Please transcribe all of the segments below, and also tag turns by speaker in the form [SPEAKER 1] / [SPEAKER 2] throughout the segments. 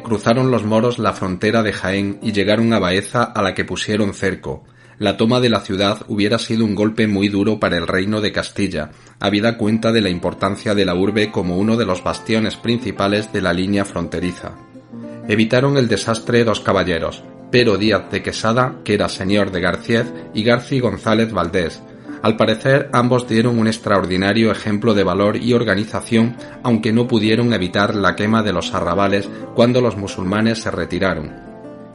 [SPEAKER 1] cruzaron los moros la frontera de Jaén y llegaron a Baeza, a la que pusieron cerco. La toma de la ciudad hubiera sido un golpe muy duro para el reino de Castilla, habida cuenta de la importancia de la urbe como uno de los bastiones principales de la línea fronteriza. Evitaron el desastre dos caballeros, Pero Díaz de Quesada, que era señor de Garciés, y Garci González Valdés. Al parecer, ambos dieron un extraordinario ejemplo de valor y organización, aunque no pudieron evitar la quema de los arrabales cuando los musulmanes se retiraron.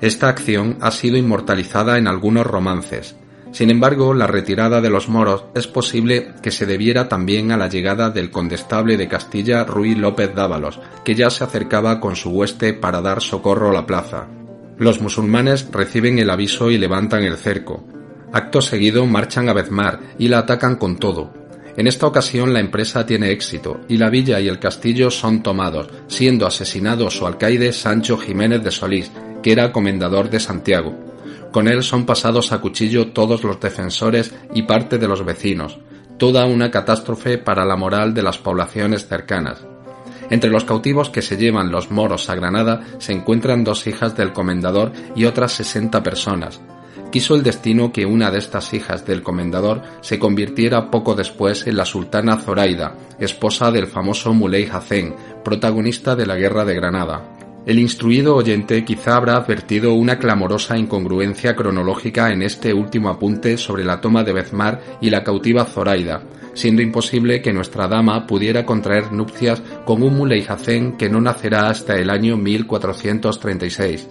[SPEAKER 1] Esta acción ha sido inmortalizada en algunos romances. Sin embargo, la retirada de los moros es posible que se debiera también a la llegada del condestable de Castilla Ruy López Dávalos, que ya se acercaba con su hueste para dar socorro a la plaza. Los musulmanes reciben el aviso y levantan el cerco. Acto seguido marchan a Bezmar y la atacan con todo. En esta ocasión la empresa tiene éxito y la villa y el castillo son tomados, siendo asesinado su alcaide Sancho Jiménez de Solís, que era comendador de Santiago. Con él son pasados a cuchillo todos los defensores y parte de los vecinos, toda una catástrofe para la moral de las poblaciones cercanas. Entre los cautivos que se llevan los moros a Granada se encuentran 2 hijas del comendador y otras 60 personas. Quiso el destino que una de estas hijas del comendador se convirtiera poco después en la sultana Zoraida, esposa del famoso Muley Hacén, protagonista de la Guerra de Granada. El instruido oyente quizá habrá advertido una clamorosa incongruencia cronológica en este último apunte sobre la toma de Bezmar y la cautiva Zoraida, siendo imposible que nuestra dama pudiera contraer nupcias con un Muley Hacén que no nacerá hasta el año 1436.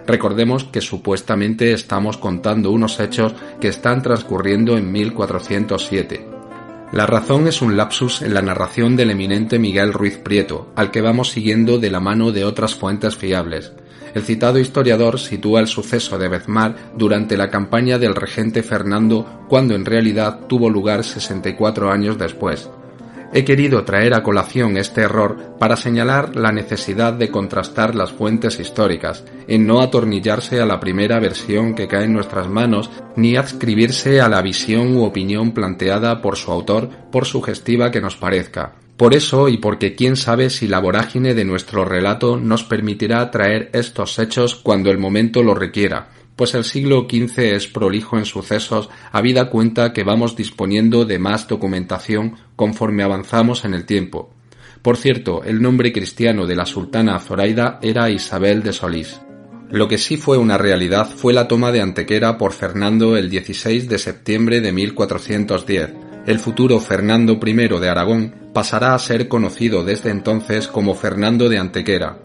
[SPEAKER 1] Recordemos que supuestamente estamos contando unos hechos que están transcurriendo en 1407. La razón es un lapsus en la narración del eminente Miguel Ruiz Prieto, al que vamos siguiendo de la mano de otras fuentes fiables. El citado historiador sitúa el suceso de Bezmar durante la campaña del regente Fernando, cuando en realidad tuvo lugar 64 años después. He querido traer a colación este error para señalar la necesidad de contrastar las fuentes históricas, en no atornillarse a la primera versión que cae en nuestras manos, ni adscribirse a la visión u opinión planteada por su autor, por sugestiva que nos parezca. Por eso, y porque quién sabe si la vorágine de nuestro relato nos permitirá traer estos hechos cuando el momento lo requiera, pues el siglo XV es prolijo en sucesos, habida cuenta que vamos disponiendo de más documentación conforme avanzamos en el tiempo. Por cierto, el nombre cristiano de la sultana Zoraida era Isabel de Solís. Lo que sí fue una realidad fue la toma de Antequera por Fernando el 16 de septiembre de 1410. El futuro Fernando I de Aragón pasará a ser conocido desde entonces como Fernando de Antequera.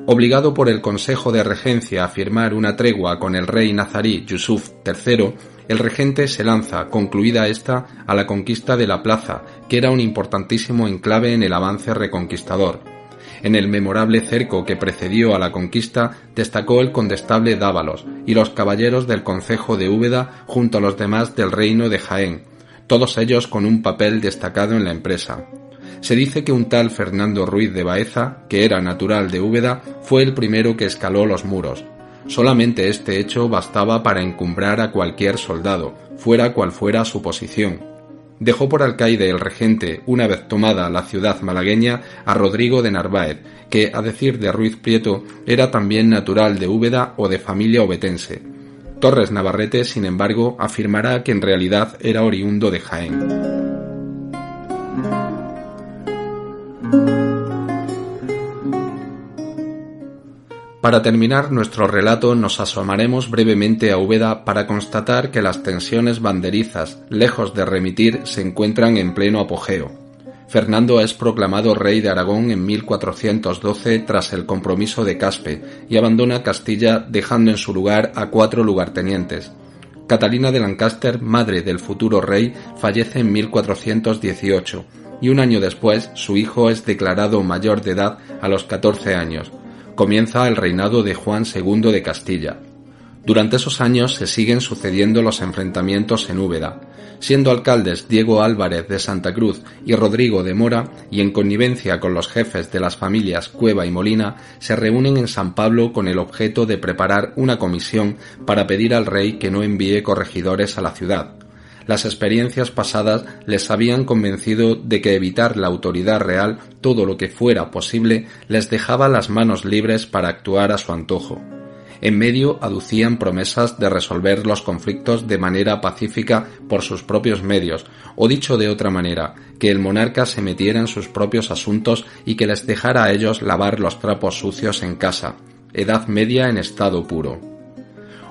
[SPEAKER 1] Obligado por el Consejo de Regencia a firmar una tregua con el rey nazarí Yusuf III, el regente se lanza, concluida esta, a la conquista de la plaza, que era un importantísimo enclave en el avance reconquistador. En el memorable cerco que precedió a la conquista destacó el condestable Dávalos y los caballeros del concejo de Úbeda junto a los demás del reino de Jaén, todos ellos con un papel destacado en la empresa. Se dice que un tal Fernando Ruiz de Baeza, que era natural de Úbeda, fue el primero que escaló los muros. Solamente este hecho bastaba para encumbrar a cualquier soldado, fuera cual fuera su posición. Dejó por alcaide el regente, una vez tomada la ciudad malagueña, a Rodrigo de Narváez, que, a decir de Ruiz Prieto, era también natural de Úbeda o de familia obetense. Torres Navarrete, sin embargo, afirmará que en realidad era oriundo de Jaén. Para terminar nuestro relato nos asomaremos brevemente a Úbeda para constatar que las tensiones banderizas, lejos de remitir, se encuentran en pleno apogeo. Fernando es proclamado rey de Aragón en 1412 tras el compromiso de Caspe y abandona Castilla dejando en su lugar a 4 lugartenientes. Catalina de Lancaster, madre del futuro rey, fallece en 1418 y un año después su hijo es declarado mayor de edad a los 14 años. Comienza el reinado de Juan II de Castilla. Durante esos años se siguen sucediendo los enfrentamientos en Úbeda, siendo alcaldes Diego Álvarez de Santa Cruz y Rodrigo de Mora, y en connivencia con los jefes de las familias Cueva y Molina, se reúnen en San Pablo con el objeto de preparar una comisión para pedir al rey que no envíe corregidores a la ciudad. Las experiencias pasadas les habían convencido de que evitar la autoridad real todo lo que fuera posible les dejaba las manos libres para actuar a su antojo. En medio aducían promesas de resolver los conflictos de manera pacífica por sus propios medios, o dicho de otra manera, que el monarca se metiera en sus propios asuntos y que les dejara a ellos lavar los trapos sucios en casa. Edad Media en estado puro.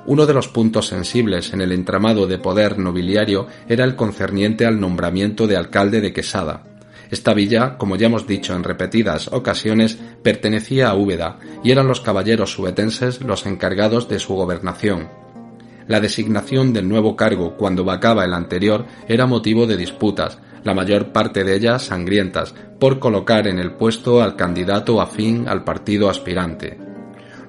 [SPEAKER 1] Uno de los puntos sensibles en el entramado de poder nobiliario era el concerniente al nombramiento de alcalde de Quesada. Esta villa, como ya hemos dicho en repetidas ocasiones, pertenecía a Úbeda y eran los caballeros subetenses los encargados de su gobernación. La designación del nuevo cargo cuando vacaba el anterior era motivo de disputas, la mayor parte de ellas sangrientas, por colocar en el puesto al candidato afín al partido aspirante.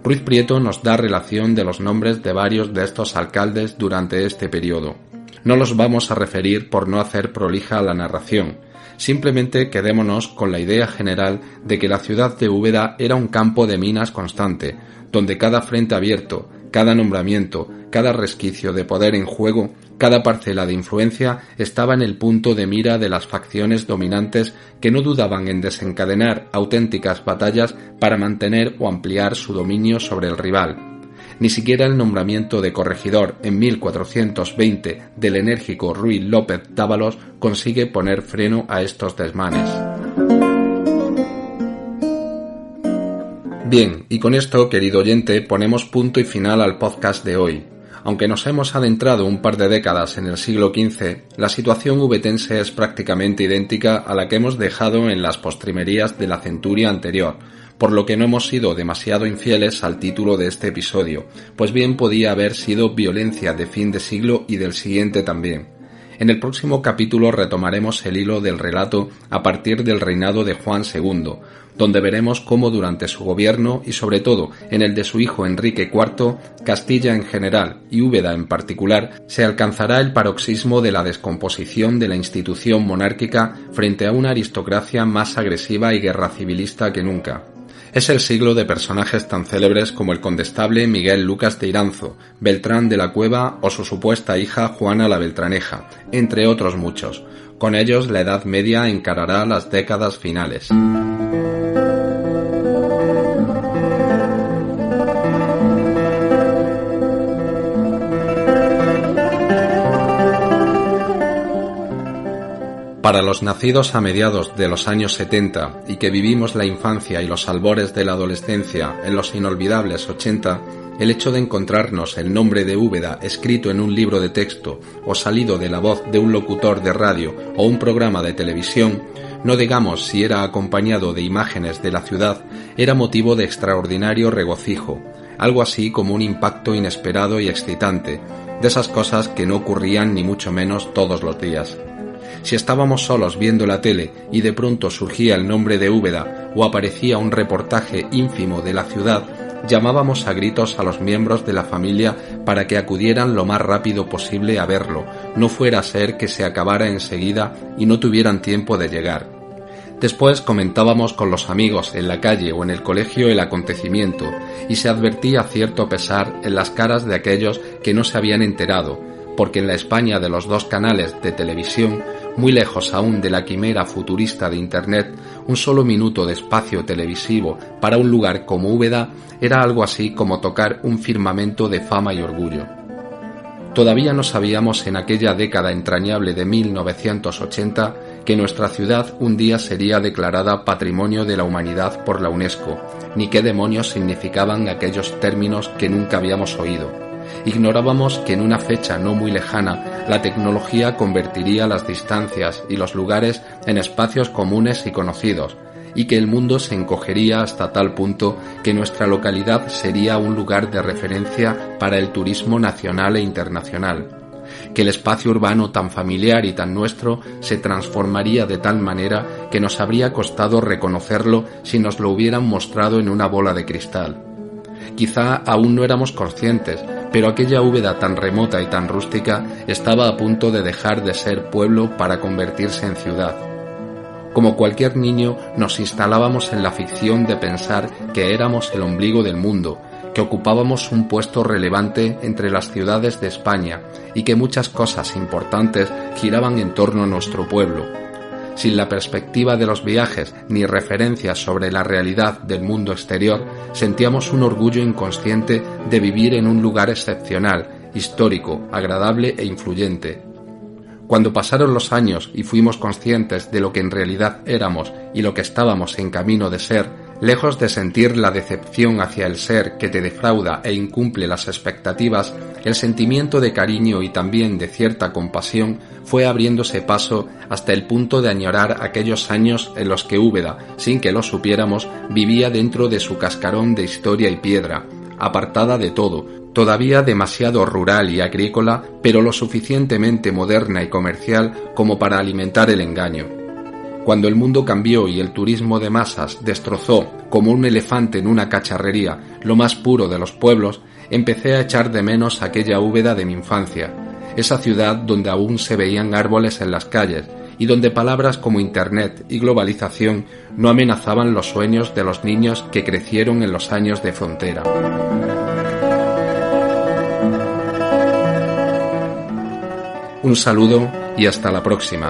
[SPEAKER 1] Ruiz Prieto nos da relación de los nombres de varios de estos alcaldes durante este periodo. No los vamos a referir por no hacer prolija la narración. Simplemente quedémonos con la idea general de que la ciudad de Úbeda era un campo de minas constante, donde cada frente abierto, cada nombramiento, cada resquicio de poder en juego, cada parcela de influencia estaba en el punto de mira de las facciones dominantes que no dudaban en desencadenar auténticas batallas para mantener o ampliar su dominio sobre el rival. Ni siquiera el nombramiento de corregidor en 1420 del enérgico Ruy López Dávalos consigue poner freno a estos desmanes. Bien, y con esto, querido oyente, ponemos punto y final al podcast de hoy. Aunque nos hemos adentrado un par de décadas en el siglo XV, la situación ubetense es prácticamente idéntica a la que hemos dejado en las postrimerías de la centuria anterior, por lo que no hemos sido demasiado infieles al título de este episodio, pues bien podía haber sido violencia de fin de siglo y del siguiente también. En el próximo capítulo retomaremos el hilo del relato a partir del reinado de Juan II, donde veremos cómo durante su gobierno y sobre todo en el de su hijo Enrique IV, Castilla en general y Úbeda en particular, se alcanzará el paroxismo de la descomposición de la institución monárquica frente a una aristocracia más agresiva y guerra civilista que nunca. Es el siglo de personajes tan célebres como el condestable Miguel Lucas de Iranzo, Beltrán de la Cueva o su supuesta hija Juana la Beltraneja, entre otros muchos. Con ellos la Edad Media encarará las décadas finales. Para los nacidos a mediados de los años 70 y que vivimos la infancia y los albores de la adolescencia en los inolvidables 80, el hecho de encontrarnos el nombre de Úbeda escrito en un libro de texto o salido de la voz de un locutor de radio o un programa de televisión, no digamos si era acompañado de imágenes de la ciudad, era motivo de extraordinario regocijo, algo así como un impacto inesperado y excitante, de esas cosas que no ocurrían ni mucho menos todos los días. Si estábamos solos viendo la tele y de pronto surgía el nombre de Úbeda o aparecía un reportaje ínfimo de la ciudad, llamábamos a gritos a los miembros de la familia para que acudieran lo más rápido posible a verlo, no fuera a ser que se acabara enseguida y no tuvieran tiempo de llegar. Después comentábamos con los amigos en la calle o en el colegio el acontecimiento y se advertía cierto pesar en las caras de aquellos que no se habían enterado, porque en la España de los dos canales de televisión, muy lejos aún de la quimera futurista de Internet, un solo minuto de espacio televisivo para un lugar como Úbeda era algo así como tocar un firmamento de fama y orgullo. Todavía no sabíamos en aquella década entrañable de 1980 que nuestra ciudad un día sería declarada Patrimonio de la Humanidad por la UNESCO, ni qué demonios significaban aquellos términos que nunca habíamos oído. Ignorábamos que en una fecha no muy lejana la tecnología convertiría las distancias y los lugares en espacios comunes y conocidos, y que el mundo se encogería hasta tal punto que nuestra localidad sería un lugar de referencia para el turismo nacional e internacional, que el espacio urbano tan familiar y tan nuestro se transformaría de tal manera que nos habría costado reconocerlo si nos lo hubieran mostrado en una bola de cristal. Quizá aún no éramos conscientes, pero aquella Úbeda tan remota y tan rústica estaba a punto de dejar de ser pueblo para convertirse en ciudad. Como cualquier niño, nos instalábamos en la ficción de pensar que éramos el ombligo del mundo, que ocupábamos un puesto relevante entre las ciudades de España y que muchas cosas importantes giraban en torno a nuestro pueblo. Sin la perspectiva de los viajes ni referencias sobre la realidad del mundo exterior, sentíamos un orgullo inconsciente de vivir en un lugar excepcional, histórico, agradable e influyente. Cuando pasaron los años y fuimos conscientes de lo que en realidad éramos y lo que estábamos en camino de ser, lejos de sentir la decepción hacia el ser que te defrauda e incumple las expectativas, el sentimiento de cariño y también de cierta compasión fue abriéndose paso hasta el punto de añorar aquellos años en los que Úbeda, sin que lo supiéramos, vivía dentro de su cascarón de historia y piedra, apartada de todo, todavía demasiado rural y agrícola, pero lo suficientemente moderna y comercial como para alimentar el engaño. Cuando el mundo cambió y el turismo de masas destrozó, como un elefante en una cacharrería, lo más puro de los pueblos, empecé a echar de menos aquella Úbeda de mi infancia, esa ciudad donde aún se veían árboles en las calles y donde palabras como Internet y globalización no amenazaban los sueños de los niños que crecieron en los años de frontera. Un saludo y hasta la próxima.